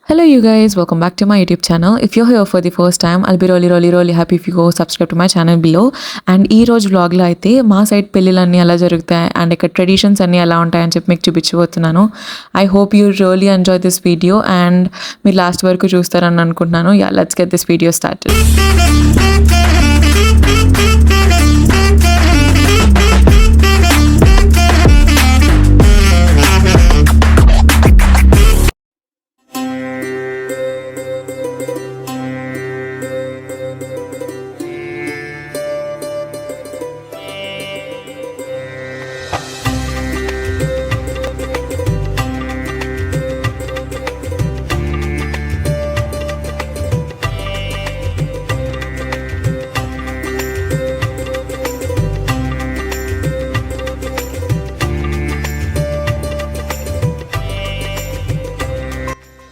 Hello, you guys. Welcome back to my YouTube channel. If you're here for the first time, I'll be really happy if you go subscribe to my channel below. And ఈ రోజు vlog లో అయితే మా side పెళ్ళిళ్ళన్నీ ఎలా జరుగుతాయి and ఇక్కడ traditions అన్నీ ఎలా ఉంటాయని చెప్పి మీకు చూపించబోతున్నాను. I hope you really enjoy this video and మీరు లాస్ట్ వరకు చూస్తారని అనుకుంటున్నాను. Yeah, let's get this video started.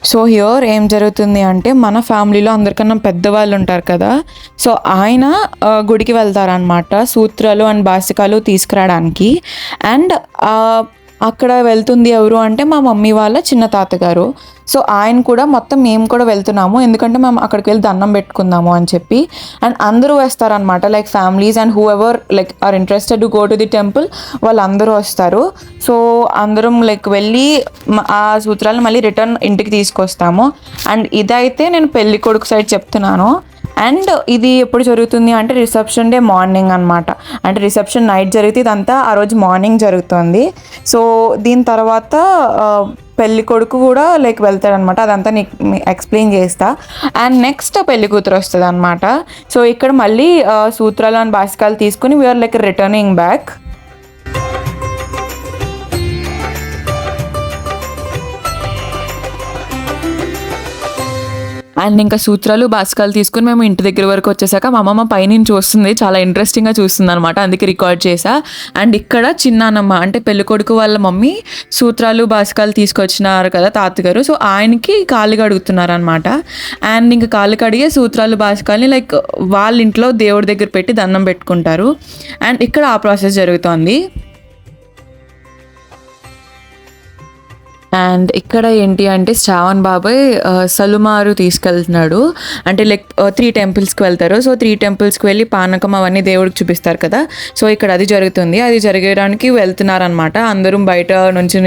So here ఏం జరుగుతుంది అంటే మన ఫ్యామిలీలో అందరికన్నా పెద్దవాళ్ళు ఉంటారు కదా, సో ఆయన గుడికి వెళ్తారనమాట సూత్రాలు అండ్ బాసికాలు తీసుకురావడానికి. అండ్ అక్కడ వెళ్తుంది ఎవరు అంటే మా మమ్మీ వాళ్ళ చిన్న తాతగారు. సో ఆయన కూడా మొత్తం మేము కూడా వెళ్తున్నాము, ఎందుకంటే మేము అక్కడికి వెళ్ళి దండం పెట్టుకుందాము అని చెప్పి. అండ్ అందరూ వస్తారనమాట, like families and whoever like are interested to go to the temple, వాళ్ళందరూ వస్తారు. సో అందరం లైక్ వెళ్ళి ఆ సూత్రాలను మళ్ళీ రిటర్న్ ఇంటికి తీసుకొస్తాము. అండ్ ఇదైతే నేను పెళ్లి కొడుకు సైడ్ చెప్తున్నాను. అండ్ ఇది ఎప్పుడు జరుగుతుంది అంటే రిసెప్షన్ డే మార్నింగ్ అనమాట. అంటే రిసెప్షన్ నైట్ జరిగితే ఇదంతా ఆ రోజు మార్నింగ్ జరుగుతుంది. సో దీని తర్వాత పెళ్లి కొడుకు కూడా లైక్ వెళ్తాడనమాట, అదంతా నీకు ఎక్స్ప్లెయిన్ చేస్తా. అండ్ నెక్స్ట్ పెళ్లి కూతురు వస్తుంది అనమాట. సో ఇక్కడ మళ్ళీ సూత్రాలు అండ్ బాసికాలు తీసుకుని we are like returning back. And ఇంకా సూత్రాలు బాసికాలు తీసుకుని మేము ఇంటి దగ్గర వరకు వచ్చేసాక మా అమ్మమ్మ పైనుంచి చూస్తుంది, చాలా ఇంట్రెస్టింగ్గా చూస్తుంది అనమాట, అందుకే రికార్డ్ చేసా. అండ్ ఇక్కడ చిన్నానమ్మ అంటే పెళ్ళికొడుకు వాళ్ళ మమ్మీ సూత్రాలు బాసికాలు తీసుకొచ్చినారు కదా తాతగారు, సో ఆయనకి కాళ్ళు కడుగుతున్నారు అనమాట. అండ్ ఇంకా కాళ్ళు కడిగే సూత్రాలు బాసికాలని లైక్ వాళ్ళ ఇంట్లో దేవుడి దగ్గర పెట్టి దండం పెట్టుకుంటారు. అండ్ ఇక్కడ ఆ ప్రాసెస్ జరుగుతోంది. అండ్ ఇక్కడ ఏంటి అంటే శ్రావణ్ బాబాయ్ సలుమారు తీసుకెళ్తున్నాడు, అంటే లైక్ 3 టెంపుల్స్కి వెళ్తారు. సో 3 టెంపుల్స్కి వెళ్ళి పానకం అవన్నీ దేవుడికి చూపిస్తారు కదా, సో ఇక్కడ అది జరుగుతుంది. అది జరగడానికి వెళ్తున్నారనమాట, అందరం బయట నుంచి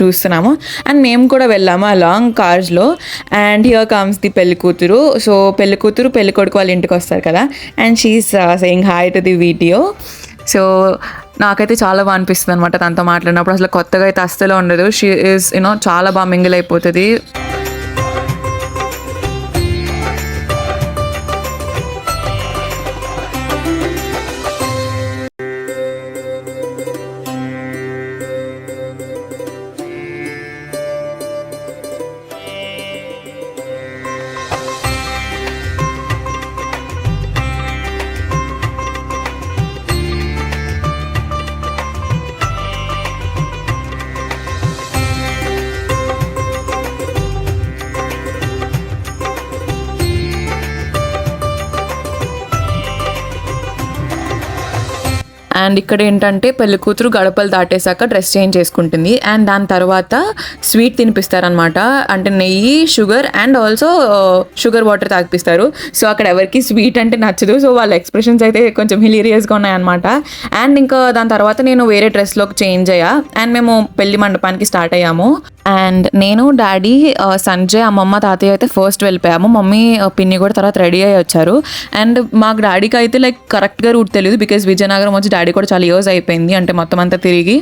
చూస్తున్నాము. అండ్ మేము కూడా వెళ్ళాము అలాంగ్ కార్స్లో. అండ్ హియర్ కమ్స్ ది పెళ్లి కూతురు. సో పెళ్లి కూతురు పెళ్లి కొడుకు వాళ్ళ ఇంటికి వస్తారు కదా, and she is saying hi to the video. So నాకైతే చాలా బాగా అనిపిస్తుంది అనమాట తనతో మాట్లాడినప్పుడు. అసలు కొత్తగా అయితే అస్సలు ఉండదు, షీ ఈజ్ చాలా బాగా మింగిల్ అయిపోతుంది. అండ్ ఇక్కడ ఏంటంటే పెళ్లి కూతురు గడపలు దాటేశాక డ్రెస్ చేంజ్ చేసుకుంటుంది. అండ్ దాని తర్వాత స్వీట్ తినిపిస్తారనమాట, అంటే నెయ్యి, sugar and also sugar water తాగిపిస్తారు. సో అక్కడ ఎవరికి స్వీట్ అంటే నచ్చదు, సో వాళ్ళ ఎక్స్ప్రెషన్స్ అయితే కొంచెం హిలీరియస్గా ఉన్నాయన్నమాట. అండ్ ఇంకా దాని తర్వాత నేను వేరే డ్రెస్లోకి చేంజ్ అయ్యా అండ్ మేము పెళ్లి మండపానికి స్టార్ట్ అయ్యాము. అండ్ నేను డాడీ సంజయ్ అమ్మమ్మ తాతయ్య అయితే ఫస్ట్ వెళ్ళిపోయాము, మమ్మీ పిన్ని కూడా తర్వాత రెడీ అయ్యి వచ్చారు. అండ్ మాకు డాడీకి అయితే లైక్ కరెక్ట్గా రూట్ తెలియదు, బికాజ్ విజయనగరం వచ్చి డాడీ కూడా చాలా ఇయర్స్ అయిపోయింది, అంటే మొత్తం అంతా తిరిగి.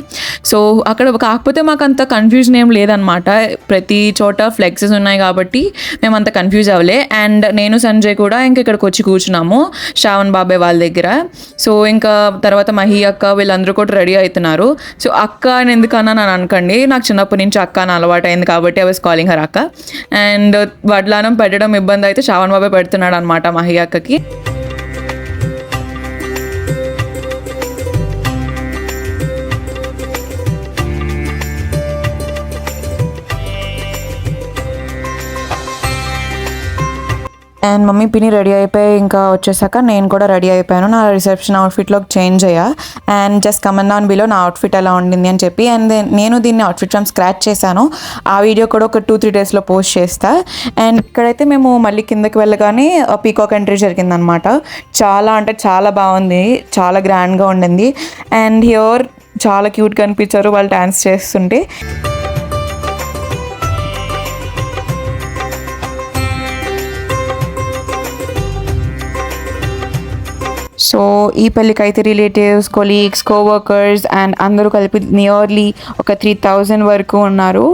సో అక్కడ కాకపోతే మాకు అంత కన్ఫ్యూజన్ ఏం లేదనమాట, ప్రతి చోట ఫ్లెక్సెస్ ఉన్నాయి కాబట్టి మేము అంత కన్ఫ్యూజ్ అవ్వలే. అండ్ నేను సంజయ్ కూడా ఇంకా ఇక్కడికి వచ్చి కూర్చున్నాము శ్రావణ్ బాబాయ్ వాళ్ళ దగ్గర. సో ఇంకా తర్వాత మహి అక్క వీళ్ళందరూ కూడా రెడీ అవుతున్నారు. సో అక్క అని ఎందుకన్నా నన్ను అనకండి, నాకు చిన్నప్పటి నుంచి అక్క అని అలవాటు అయింది కాబట్టి ఐ వాస్ కాలింగ్ హర్ అక్క. అండ్ వడ్లానం పెట్టడం ఇబ్బంది అయితే శ్రావణ్ బాబాయ్ పెడుతున్నాడు అనమాట మహి అక్కకి. అండ్ మమ్మీ పిన్ని రెడీ అయిపోయి ఇంకా వచ్చేసాక నేను కూడా రెడీ అయిపోయాను. నా రిసెప్షన్ అవుట్ఫిట్లోకి చేంజ్ అయ్యా. And just comment down below నా అవుట్ఫిట్ ఎలా ఉండింది అని చెప్పి. అండ్ నేను దీన్ని అవుట్ఫిట్ ఫ్రమ్ స్క్రాచ్ చేశాను. ఆ వీడియో కూడా ఒక 2-3 డేస్లో పోస్ట్ చేస్తా. అండ్ ఇక్కడైతే మేము మళ్ళీ కిందకి వెళ్ళగానే పీకాక్ ఎంట్రీ జరిగిందనమాట. చాలా అంటే చాలా బాగుంది, చాలా గ్రాండ్గా ఉండింది. అండ్ హియర్ చాలా క్యూట్గా అనిపించారు వాళ్ళు డ్యాన్స్ చేస్తుంటే. సో ఈ పెళ్ళికి అయితే రిలేటివ్స్, కొలీగ్స్, కోవర్కర్స్ అండ్ అందరూ కలిపి నియర్లీ ఒక 3000 వరకు ఉన్నారు.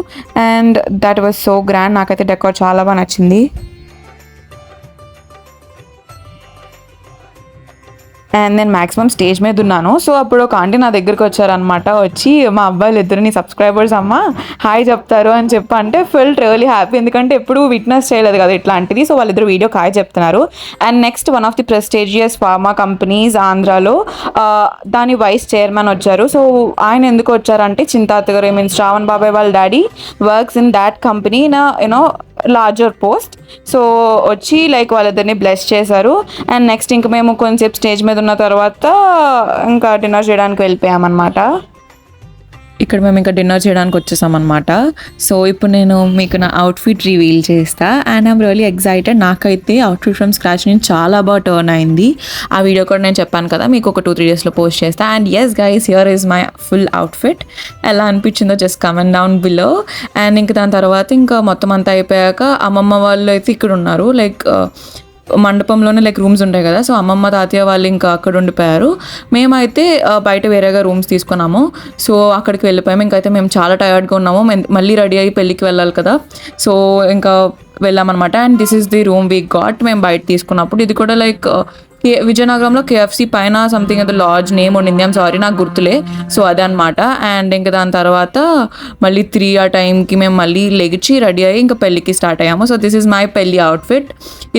And that was so grand. నాకైతే డెకోర్ చాలా బాగా నచ్చింది. అండ్ నేను మ్యాక్సిమం స్టేజ్ మీద ఉన్నాను. సో అప్పుడు ఒక ఆంటీ నా దగ్గరికి వచ్చారనమాట. వచ్చి మా అబ్బాయిలు ఇద్దరు నీ సబ్స్క్రైబర్స్ అమ్మ హాయ్ చెప్తారు అని చెప్పి అంటే ఫెల్ట్ రియలీ హ్యాపీ. ఎందుకంటే ఎప్పుడు విట్నెస్ చేయలేదు కదా ఇట్లాంటిది. సో వాళ్ళిద్దరు వీడియోకి హాయ్ చెప్తున్నారు. And next one of the prestigious pharma companies ఆంధ్రాలో దాని వైస్ చైర్మన్ వచ్చారు. సో ఆయన ఎందుకు వచ్చారంటే చింతాత్ గారు, ఐ మీన్ శ్రావణ్ బాబాయ్ వాళ్ళ daddy works in that company in you know larger post. So వచ్చి లైక్ వాళ్ళిద్దరిని బ్లెస్ చేశారు. అండ్ నెక్స్ట్ ఇంక మేము కొంచెంసేపు స్టేజ్ మీద ఉన్న తర్వాత ఇంకా డిన్నర్ చేయడానికి వెళ్ళిపోయామన్నమాట. ఇక్కడ మేము ఇంకా డిన్నర్ చేయడానికి వచ్చేసామన్నమాట. సో ఇప్పుడు నేను మీకు నా అవుట్ఫిట్ రివీల్ చేస్తా. And I'm really excited. నాకైతే అవుట్ఫిట్ ఫ్రమ్ స్క్రాచ్ నుంచి చాలా బాగా టర్న్ అయింది. ఆ వీడియో కూడా నేను చెప్పాను కదా మీకు ఒక 2-3 డేస్లో పోస్ట్ చేస్తా. And yes guys, here is my full outfit. ఎలా అనిపించిందో just comment down below. And ఇంకా దాని తర్వాత ఇంకా మొత్తం అంతా అయిపోయాక అమ్మమ్మ వాళ్ళు అయితే ఇక్కడ ఉన్నారు. లైక్ మండపంలోనే లైక్ రూమ్స్ ఉంటాయి కదా. సో అమ్మమ్మ తాతయ్య వాళ్ళు ఇంకా అక్కడ ఉండిపోయారు. మేమైతే బయట వేరేగా రూమ్స్ తీసుకున్నాము. సో అక్కడికి వెళ్ళిపోయాము. ఇంకైతే మేము చాలా టయర్డ్గా ఉన్నాము. మళ్ళీ రెడీ అయ్యి పెళ్ళికి వెళ్ళాలి కదా. సో ఇంకా వెళ్ళామన్నమాట. And this is the room we got. మేము బయట తీసుకున్నప్పుడు ఇది కూడా లైక్ విజయనగరంలో KFC పైన సంథింగ్ ఏదో లాడ్జ్ నేమ్ ఉండింది. ఐమ్ సారీ నాకు గుర్తులే. సో అదే అనమాట. అండ్ ఇంకా దాని తర్వాత మళ్ళీ 3 ఆ టైంకి మేము మళ్ళీ లెగిచి రెడీ అయ్యి ఇంకా పెళ్ళికి స్టార్ట్ అయ్యాము. సో దిస్ ఈజ్ మై పెళ్ళి అవుట్ఫిట్.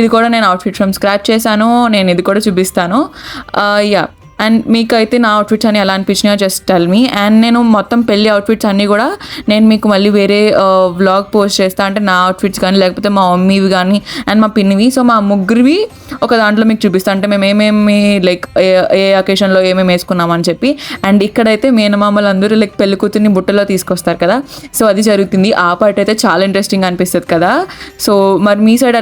ఇది కూడా నేను అవుట్ఫిట్ ఫ్రమ్ స్క్రాచ్ చేశాను. నేను ఇది కూడా చూపిస్తాను. యా. అండ్ మీకైతే నా అవుట్ఫిట్స్ అని ఎలా అనిపించినాయో జస్ట్ టెల్ మీ. అండ్ నేను మొత్తం పెళ్ళి అవుట్ఫిట్స్ అన్నీ కూడా నేను మీకు మళ్ళీ వేరే వ్లాగ్ పోస్ట్ చేస్తా. అంటే నా అవుట్ఫిట్స్ కానీ లేకపోతే మా మమ్మీవి కానీ అండ్ మా పిన్నివి. సో మా ముగ్గురివి ఒక దాంట్లో మీకు చూపిస్తాను. అంటే మేము ఏమేమి లైక్ ఏ అకేషన్లో ఏమేమి వేసుకున్నామని చెప్పి. అండ్ ఇక్కడైతే మేనమామలు అందరూ లైక్ పెళ్లి కూతుర్ని బుట్టలో తీసుకొస్తారు కదా. సో అది జరుగుతుంది. ఆ పార్ట్ అయితే చాలా ఇంట్రెస్టింగ్ అనిపిస్తుంది కదా. సో మరి మీ సైడ్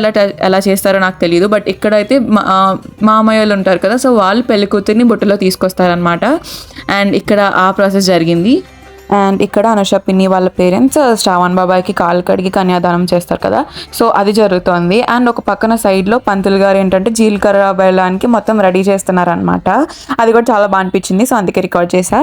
ఎలా చేస్తారో నాకు తెలియదు. బట్ ఇక్కడైతే మామయ్యలు ఉంటారు కదా. సో వాళ్ళు పెళ్లి కూతుర్ని బుట్టలో తీసుకొస్తారనమాట. అండ్ ఇక్కడ ఆ ప్రాసెస్ జరిగింది. అండ్ ఇక్కడ అనుష పిన్ని వాళ్ళ పేరెంట్స్ శ్రావణ్ బాబాయ్కి కాలు కడిగి కన్యాదానం చేస్తారు కదా. సో అది జరుగుతోంది. అండ్ ఒక పక్కన సైడ్లో పంతులు గారు ఏంటంటే జీలకర్ర బెల్లానికి మొత్తం రెడీ చేస్తున్నారనమాట. అది కూడా చాలా బాగా అనిపించింది. సో అందుకే రికార్డ్ చేశా.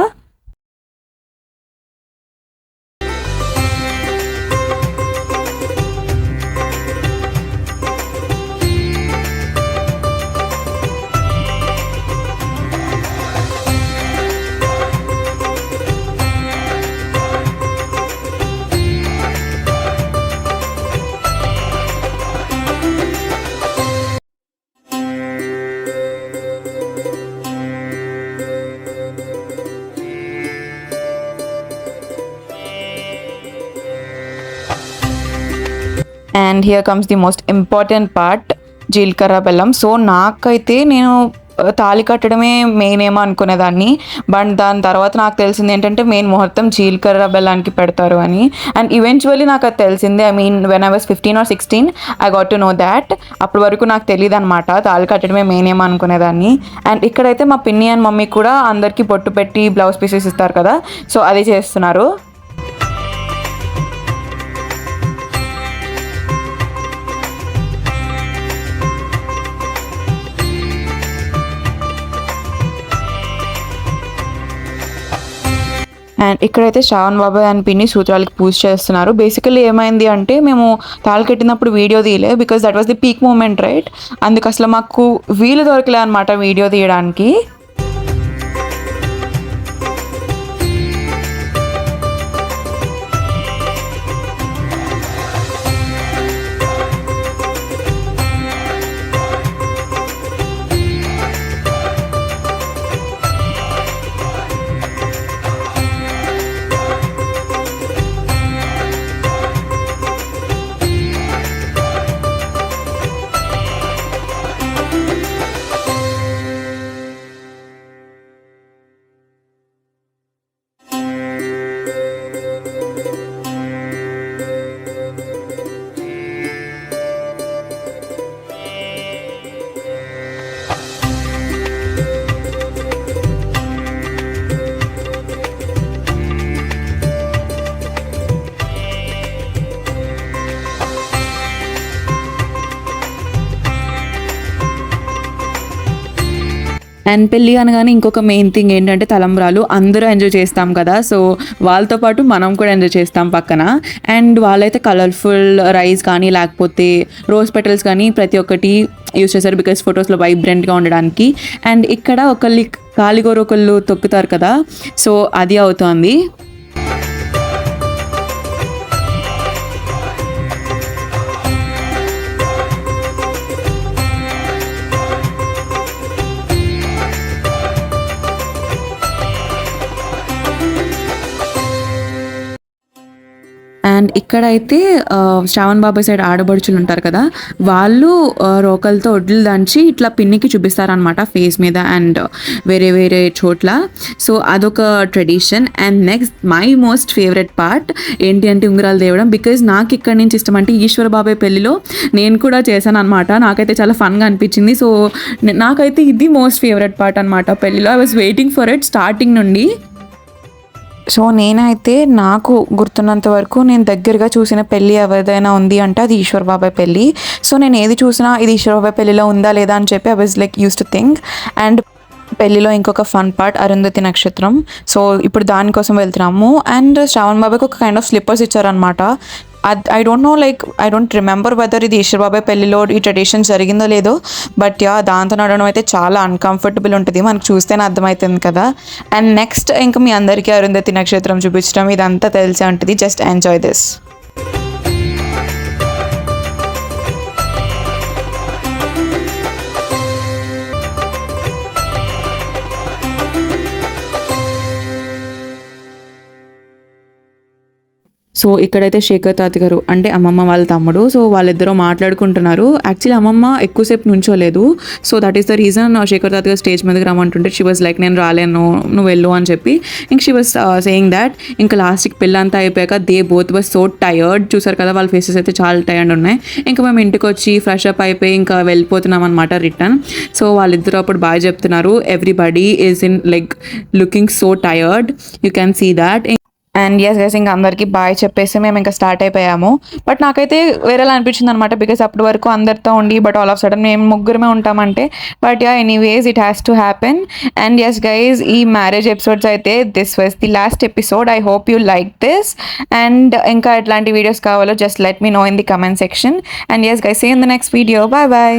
And here comes the most important part, జీలకర్ర బెల్లం. సో నాకైతే నేను తాళి కట్టడమే మెయిన్ ఏమో అనుకునేదాన్ని. బట్ దాని తర్వాత నాకు తెలిసింది ఏంటంటే మెయిన్ ముహూర్తం జీలకర్ర బెల్లానికి పెడతారు అని. అండ్ ఈవెన్చువల్లీ నాకు అది తెలిసిందే. I mean when I was 15 or 16 I got to know that. అప్పటి వరకు నాకు తెలియదు అనమాట. తాళి కట్టడమే మెయిన్ ఏమో అనుకునేదాన్ని. అండ్ ఇక్కడైతే మా పిన్ని అండ్ మమ్మీ కూడా అందరికీ బొట్టు పెట్టి బ్లౌజ్ పీసెస్ ఇస్తారు కదా. సో అది చేస్తున్నారు. అండ్ ఇక్కడైతే శ్రావణ్ బాబాయ్ అని పిన్ని సూత్రాలకి పూజ చేస్తున్నారు. బేసికల్లీ ఏమైంది అంటే మేము తాళి కట్టినప్పుడు వీడియో తీయలే. Because that was the peak moment right. అందుకు అసలు మాకు వీలు దొరకలే అనమాట వీడియో తీయడానికి. అండ్ పెళ్ళి అనగానే ఇంకొక మెయిన్ థింగ్ ఏంటంటే తలంబ్రాలు. అందరూ ఎంజాయ్ చేస్తాం కదా, సో వాళ్ళతో పాటు మనం కూడా ఎంజాయ్ చేస్తాం పక్కన. అండ్ వాళ్ళైతే కలర్ఫుల్ రైస్ కానీ లేకపోతే రోజ్ పెటల్స్ కానీ ప్రతి ఒక్కటి యూస్ చేశారు బికాస్ ఫొటోస్లో వైబ్రెంట్గా ఉండడానికి. అండ్ ఇక్కడ ఒకళ్ళు కాలిగోరు ఒకళ్ళు తొక్కుతారు కదా, సో అది అవుతోంది. అండ్ ఇక్కడైతే శ్రావణ్ బాబాయ్ సైడ్ ఆడబడుచులు ఉంటారు కదా, వాళ్ళు రోకలతో ఒడ్లు దంచి ఇట్లా పిన్నికి చూపిస్తారనమాట ఫేస్ మీద అండ్ వేరే వేరే చోట్ల. సో అదొక tradition. And next my most favourite part ఏంటి అంటే ఉంగరాలు తేవడం. బికాజ్ నాకు ఇక్కడ నుంచి ఇష్టం అంటే ఈశ్వర్ బాబాయ్ పెళ్ళిలో నేను కూడా చేశాను అనమాట. నాకైతే చాలా ఫన్గా అనిపించింది. సో నాకైతే ఇది మోస్ట్ ఫేవరెట్ పార్ట్ అనమాట పెళ్ళిలో. I was waiting for it starting నుండి. సో నేనైతే నాకు గుర్తున్నంత వరకు నేను దగ్గరగా చూసిన పెళ్ళి ఎవరిదైనా ఉంది అంటే అది ఈశ్వర్ బాబాయ్ పెళ్ళి. సో నేను ఏది చూసినా ఇది ఈశ్వర్ బాబాయ్ పెళ్ళిలో ఉందా లేదా అని చెప్పి I was like use to think. And పెళ్ళిలో ఇంకొక ఫన్ పార్ట్ అరుంధతి నక్షత్రం. సో ఇప్పుడు దానికోసం వెళ్తున్నాము. అండ్ శ్రావణ్ బాబాయ్కి ఒక కైండ్ ఆఫ్ స్లిప్పర్స్ ఇచ్చారనమాట. I don't know, like I don't remember whether ఇది ఈశ్వర్ బాబాయ్ పెళ్ళిలో ఈ ట్రెడిషన్ జరిగిందో లేదో, బట్ యా దాంతో నడవడం అయితే చాలా అన్కంఫర్టబుల్ ఉంటుంది, మనకు చూస్తేనే అర్థమవుతుంది కదా. అండ్ నెక్స్ట్ ఇంకా మీ అందరికీ అరుంధతి నక్షత్రం చూపించడం ఇదంతా తెలిసే ఉంటుంది. Just enjoy this. సో ఇక్కడైతే శేఖర్ తాత గారు అంటే అమ్మమ్మ వాళ్ళ తమ్ముడు, సో వాళ్ళిద్దరూ మాట్లాడుకుంటున్నారు. యాక్చువల్లీ అమ్మమ్మ ఎక్కువసేపు నుంచోలేదు. So that is the reason Shekhar తాత గారు స్టేజ్ మీదకి రమ్మంటుంటే షీ వాజ్ లైక్ నేను రాలేను నువ్వు వెళ్ళు అని చెప్పి. ఇంక షీ వాజ్ సేయింగ్ దాట్ ఇంకా లాస్ట్కి పెళ్ళంతా అయిపోయాక they both was so tired. చూసారు కదా వాళ్ళ ఫేసెస్ అయితే చాలా టయర్డ్ ఉన్నాయి. ఇంకా మేము ఇంటికి వచ్చి ఫ్రెష్ అప్ అయిపోయి ఇంకా వెళ్ళిపోతున్నాం అనమాట రిటర్న్. సో వాళ్ళిద్దరూ అప్పుడు బాగా చెప్తున్నారు. Everybody is in like looking so tired, you can see that. And yes guys ఇంకా అందరికీ బాయ్ చెప్పేసి మేము ఇంకా స్టార్ట్ అయిపోయాము. బట్ నాకైతే వేరేలా అనిపించింది అనమాట బికాస్ అప్పటి వరకు అందరితో ఉండి బట్ ఆల్ ఆఫ్ సడన్ మేము ముగ్గురమే ఉంటామంటే. But ya anyways it has to happen. And yes guys ఈ మ్యారేజ్ ఎపిసోడ్స్ అయితే this was the last episode. I hope you like this. And ఇంకా ఎట్లాంటి వీడియోస్ కావాలో just let me know in the comment section. And yes guys see in the next video. Bye bye.